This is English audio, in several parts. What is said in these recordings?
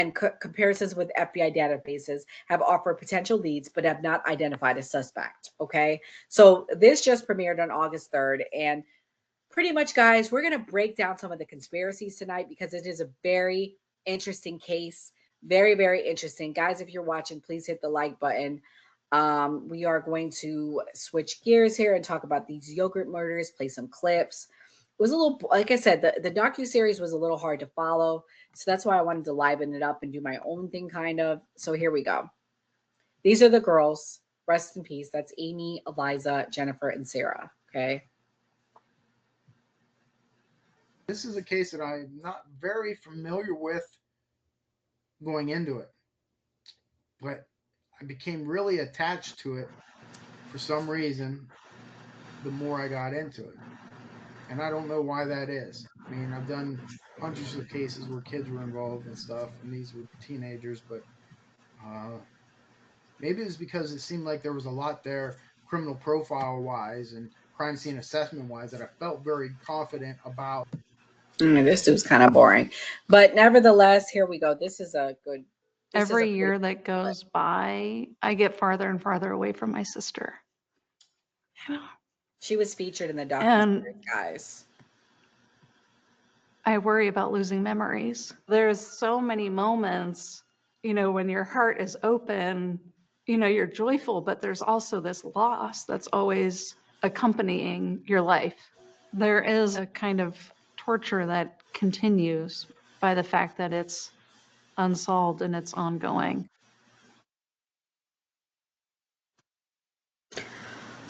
and comparisons with FBI databases have offered potential leads but have not identified a suspect. Okay. So this just premiered on August 3rd. And pretty much, guys, we're going to break down some of the conspiracies tonight because it is a very interesting case. Very, very interesting. Guys, if you're watching, please hit the like button. We are going to switch gears here and talk about these yogurt murders, play some clips. It was a little, like I said, the docu-series was a little hard to follow. So that's why I wanted to liven it up and do my own thing, kind of. So here we go. These are the girls. Rest in peace. That's Amy, Eliza, Jennifer, and Sarah. Okay. This is a case that I'm not very familiar with going into it, but I became really attached to it for some reason the more I got into it. And I don't know why that is. I mean, I've done hundreds of cases where kids were involved and stuff, and these were teenagers, but uh, maybe it was because it seemed like there was a lot there, criminal profile wise and crime scene assessment wise, that I felt very confident about. This dude's kind of boring. But nevertheless, here we go. This is a good, this is a Every pretty year that good. goes by, I get farther and farther away from my sister. You know? She was featured in the And documentary, guys. I worry about losing memories. There's so many moments, when your heart is open, you're joyful, but there's also this loss that's always accompanying your life. There is a kind of torture that continues by the fact that it's unsolved and it's ongoing.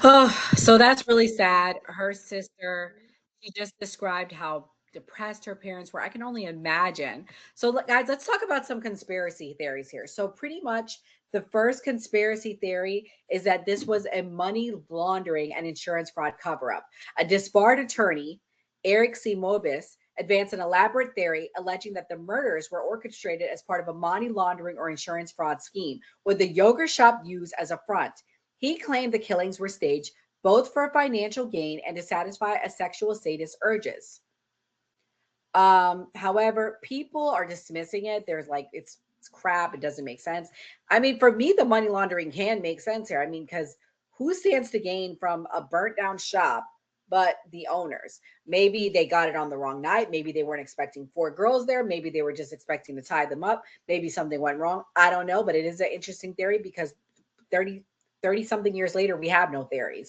Oh, so that's really sad. Her sister, she just described how depressed her parents were. I can only imagine. So, guys, let's talk about some conspiracy theories here. So, pretty much the first conspiracy theory is that this was a money laundering and insurance fraud cover up. A disbarred attorney, Eric C. Mobus, advanced an elaborate theory alleging that the murders were orchestrated as part of a money laundering or insurance fraud scheme, with the yogurt shop used as a front. He claimed the killings were staged both for financial gain and to satisfy a sexual sadist urges. However, people are dismissing it. There's like it's crap. It doesn't make sense. I mean, for me, the money laundering can make sense here. I mean, because who stands to gain from a burnt down shop but the owners? Maybe they got it on the wrong night. Maybe they weren't expecting four girls there. Maybe they were just expecting to tie them up. Maybe something went wrong. I don't know, but it is an interesting theory because 30 30 something years later, we have no theories.